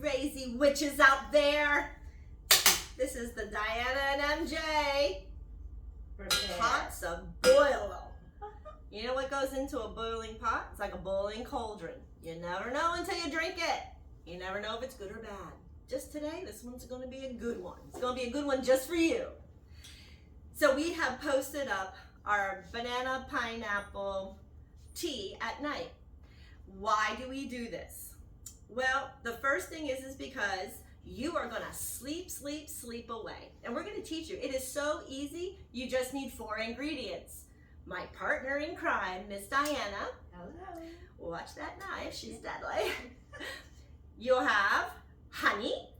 crazy witches out there. This is the Diana and MJ. Pots of boil. You know what goes into a boiling pot? It's like a boiling cauldron. You never know until you drink it. You never know if it's good or bad. Just today, this one's going to be a good one. It's going to be a good one just for you. So we have posted up our banana pineapple tea at night. Why do we do this? Well, the first thing is because you are gonna sleep away. And we're gonna teach you. It is so easy. You just need 4 ingredients. My partner in crime, Miss Diana. Hello. Watch that knife, she's deadly. You'll have honey.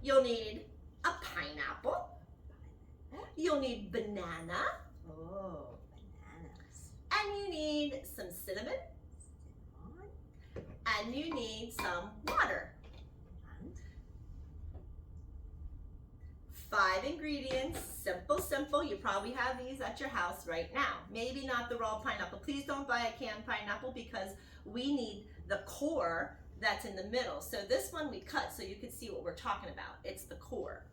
You'll need a pineapple. You'll need banana. Oh, bananas. And you need some cinnamon. And you need some water. 5 ingredients, simple. You probably have these at your house right now. Maybe not the raw pineapple. Please don't buy a canned pineapple because we need the core that's in the middle. So this one we cut so you can see what we're talking about. It's the core.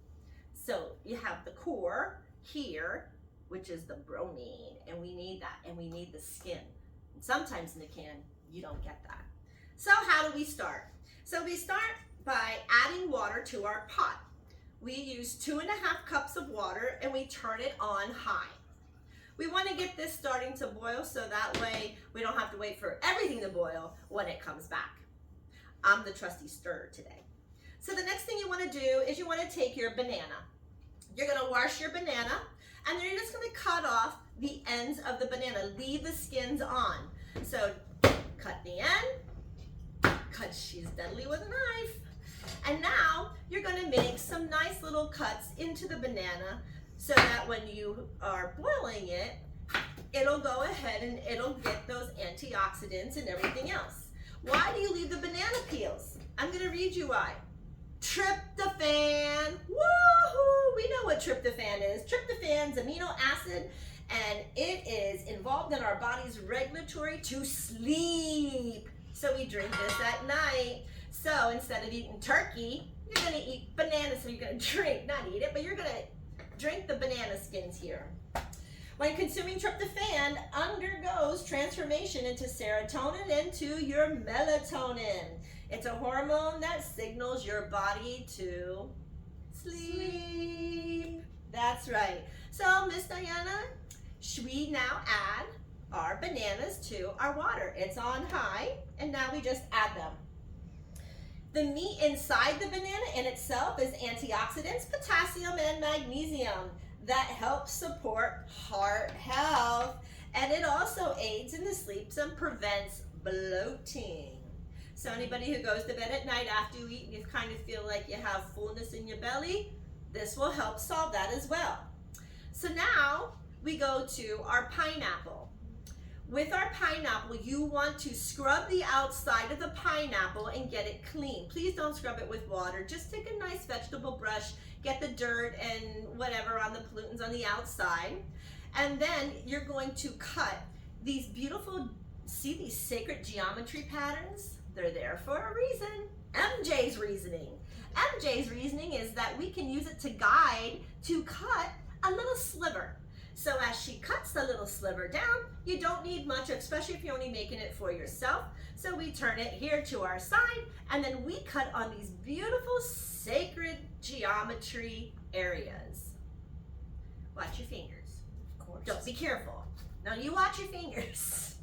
So you have the core here, which is the bromine, and we need that, and we need the skin. And sometimes in the can, you don't get that. So how do we start? So we start by adding water to our pot. We use 2.5 cups of water and we turn it on high. We want to get this starting to boil so that way we don't have to wait for everything to boil when it comes back. I'm the trusty stirrer today. So the next thing you want to do is you want to take your banana. You're going to wash your banana and then you're just going to cut off the ends of the banana. Leave the skins on. So cut the end, cut, she's deadly with a knife. And now you're going to make some nice little cuts into the banana so that when you are boiling it, it'll go ahead and it'll get those antioxidants and everything else. Why do you leave the banana peels? I'm going to read you why. Tryptophan. Woohoo! We know what tryptophan is. Tryptophan's amino acid, and it is involved in our body's regulatory to sleep. So we drink this at night. So instead of eating turkey, you're going to eat bananas. So you're going to drink, not eat it, but you're going to drink the banana skins here. When consuming tryptophan undergoes transformation into serotonin and to your melatonin. It's a hormone that signals your body to sleep. That's right. So Miss Diana, we now add our bananas to our water. It's on high, and now we just add them. The meat inside the banana in itself is antioxidants, potassium and magnesium that help support heart health, and it also aids in the sleep and prevents bloating. So anybody who goes to bed at night after you eat and you kind of feel like you have fullness in your belly, this will help solve that as well. So now we go to our pineapple. With our pineapple, you want to scrub the outside of the pineapple and get it clean. Please don't scrub it with water. Just take a nice vegetable brush, get the dirt and whatever on the pollutants on the outside. And then you're going to cut these beautiful, see these sacred geometry patterns? They're there for a reason. MJ's reasoning. MJ's reasoning is that we can use it to guide to cut a little sliver. So as she cuts the little sliver down, you don't need much, especially if you're only making it for yourself. So we turn it here to our side, and then we cut on these beautiful sacred geometry areas. Watch your fingers. Of course. Don't be careful. Now you watch your fingers.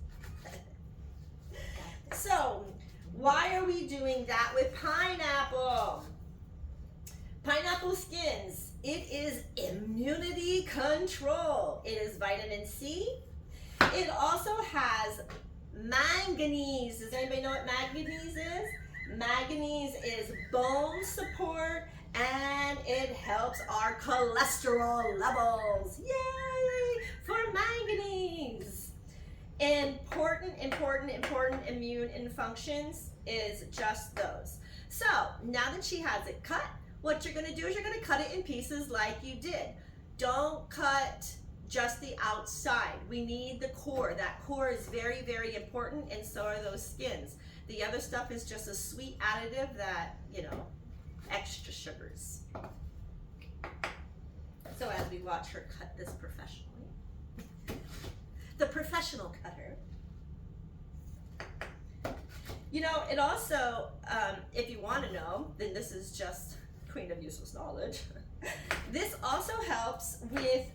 So why are we doing that with pineapple? Pineapple skins. It is immunity control. It is vitamin C. It also has manganese. Does anybody know what manganese is? Manganese is bone support and it helps our cholesterol levels. Yay for manganese. Important immune functions is just those. So now that she has it cut, what you're going to do is you're going to cut it in pieces like you did. Don't cut just the outside. We need the core. That core is very important, and so are those skins. The other stuff is just a sweet additive that, you know, extra sugars. So as we watch her cut this professionally, the professional cutter. You know, it also, if you want to know, then this is just queen of useless knowledge. This also helps with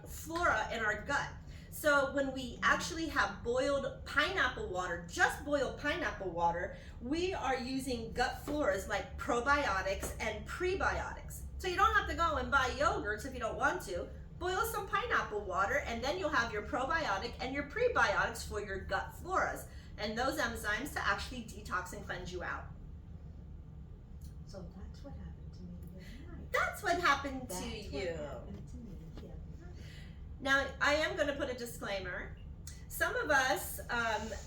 flora in our gut. So when we actually have boiled pineapple water, just boiled pineapple water, we are using gut floras like probiotics and prebiotics. So you don't have to go and buy yogurts if you don't want to. Boil some pineapple water and then you'll have your probiotic and your prebiotics for your gut floras and those enzymes to actually detox and cleanse you out. So that's what happened to me the other night. That's what happened That's to what you. happened to me the other night. Now, I am going to put a disclaimer. Some of us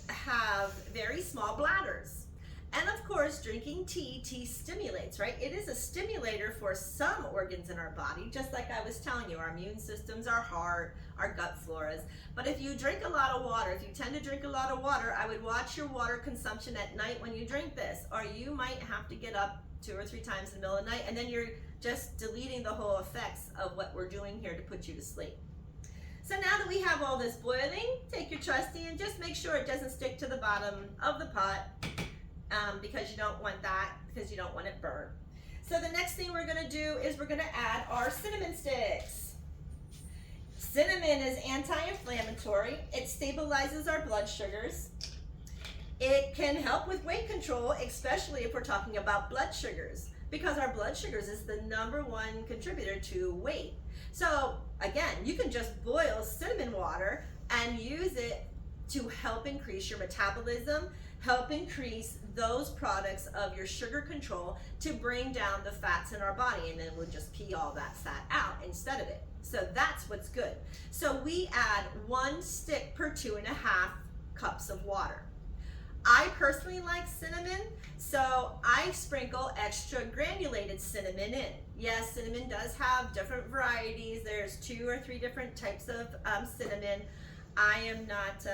have very small bladders. And of course, drinking tea stimulates, right? It is a stimulator for some organs in our body, just like I was telling you, our immune systems, our heart, our gut floras. But if you drink a lot of water, if you tend to drink a lot of water, I would watch your water consumption at night when you drink this, or you might have to get up 2 or 3 times in the middle of the night, and then you're just deleting the whole effects of what we're doing here to put you to sleep. So now that we have all this boiling, take your trusty and just make sure it doesn't stick to the bottom of the pot because you don't want that, because you don't want it burned. So the next thing we're gonna do is we're gonna add our cinnamon sticks. Cinnamon is anti-inflammatory. It stabilizes our blood sugars. It can help with weight control, especially if we're talking about blood sugars, because our blood sugars is the #1 contributor to weight. So again, you can just boil cinnamon water and use it to help increase your metabolism, help increase those products of your sugar control to bring down the fats in our body, and then we'll just pee all that fat out instead of it. So that's what's good. So we add 1 stick per 2.5 cups of water. I personally like cinnamon, so I sprinkle extra granulated cinnamon in. Yes, cinnamon does have different varieties. There's 2 or 3 different types of cinnamon. I am not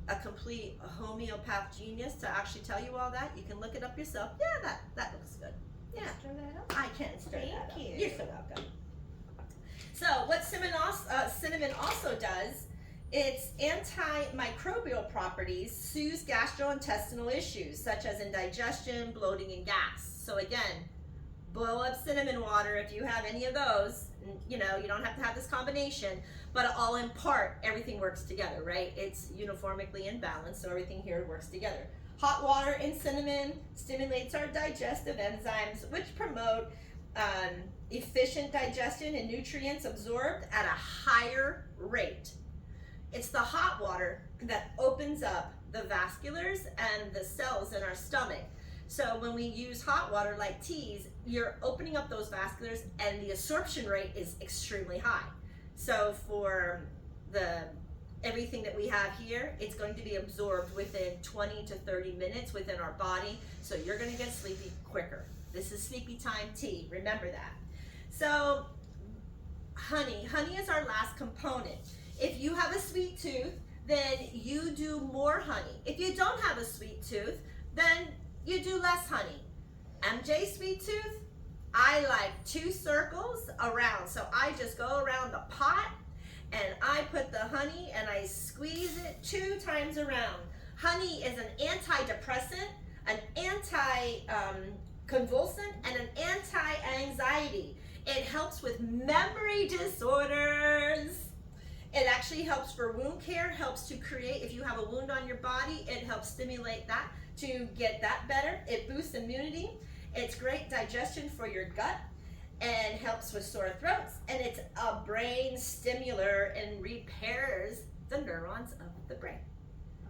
a complete homeopath genius to actually tell you all that. You can look it up yourself. Yeah, that looks good. Yeah, Stir that up. I can stir that up. Thank you. You're so welcome. So what cinnamon also does, its antimicrobial properties soothes gastrointestinal issues such as indigestion, bloating, and gas. So again, boil up cinnamon water if you have any of those. You know, you don't have to have this combination, but all in part, everything works together, right? It's uniformly in balance, so everything here works together. Hot water and cinnamon stimulates our digestive enzymes, which promote efficient digestion and nutrients absorbed at a higher rate. It's the hot water that opens up the vasculars and the cells in our stomach. So when we use hot water like teas, you're opening up those vasculars and the absorption rate is extremely high. So for everything that we have here, it's going to be absorbed within 20 to 30 minutes within our body. So you're gonna get sleepy quicker. This is sleepy time tea, remember that. So honey is our last component. If you have a sweet tooth, then you do more honey. If you don't have a sweet tooth, then you do less honey. MJ sweet tooth, I like 2 circles around. So I just go around the pot and I put the honey and I squeeze it 2 times around. Honey is an antidepressant, an anti-convulsant, and an anti-anxiety. It helps with memory disorders. It actually helps for wound care, helps to create, if you have a wound on your body, it helps stimulate that to get that better. It boosts immunity. It's great digestion for your gut and helps with sore throats. And it's a brain stimular and repairs the neurons of the brain.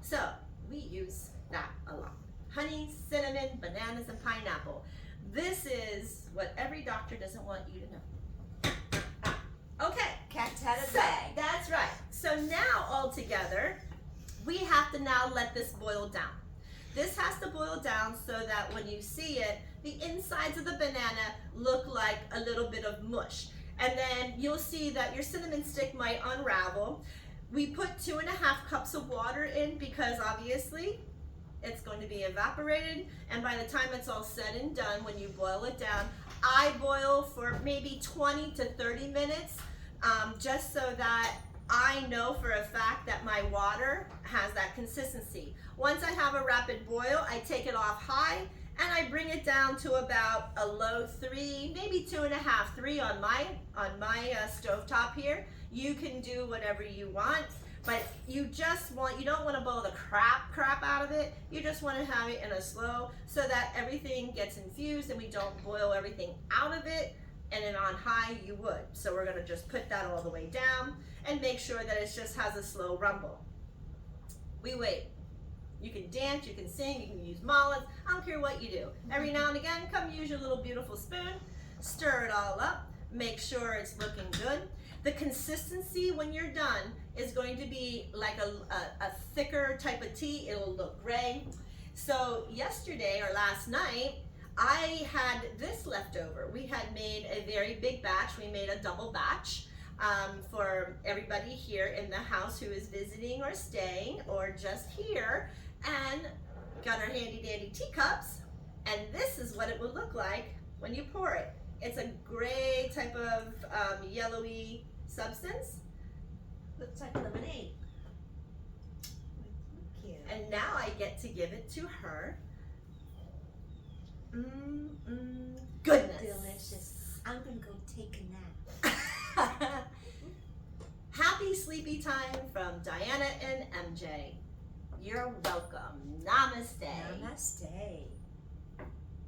So we use that a lot. Honey, cinnamon, bananas, and pineapple. This is what every doctor doesn't want you to know. Okay. Cat's out of So, the bag. that's right. So now all together, we have to now let this boil down. This has to boil down so that when you see it, the insides of the banana look like a little bit of mush. And then you'll see that your cinnamon stick might unravel. We put 2.5 cups of water in because obviously it's going to be evaporated, and by the time it's all said and done, when you boil it down, I boil for maybe 20 to 30 minutes, just so that I know for a fact that my water has that consistency. Once I have a rapid boil, I take it off high and I bring it down to about a low 3, maybe 2.5, 3 on my stovetop here. You can do whatever you want, but you don't want to boil the crap out of it. You just want to have it in a slow so that everything gets infused and we don't boil everything out of it. And then on high you would. So we're going to just put that all the way down and make sure that it just has a slow rumble. We wait. You can dance, you can sing, you can use mullets. I don't care what you do. Every now and again, come use your little beautiful spoon, stir it all up, make sure it's looking good. The consistency when you're done is going to be like a thicker type of tea. It'll look gray. So yesterday or last night, I had this left over. We had made a very big batch. We made a double batch for everybody here in the house who is visiting or staying or just here, and got our handy dandy teacups, and this is what it would look like when you pour it. It's a gray type of yellowy substance. Looks like lemonade. Cute. And now I get to give it to her. Goodness. Delicious. I'm gonna go take a nap. Happy sleepy time from Diana and MJ. You're welcome. Namaste. Namaste.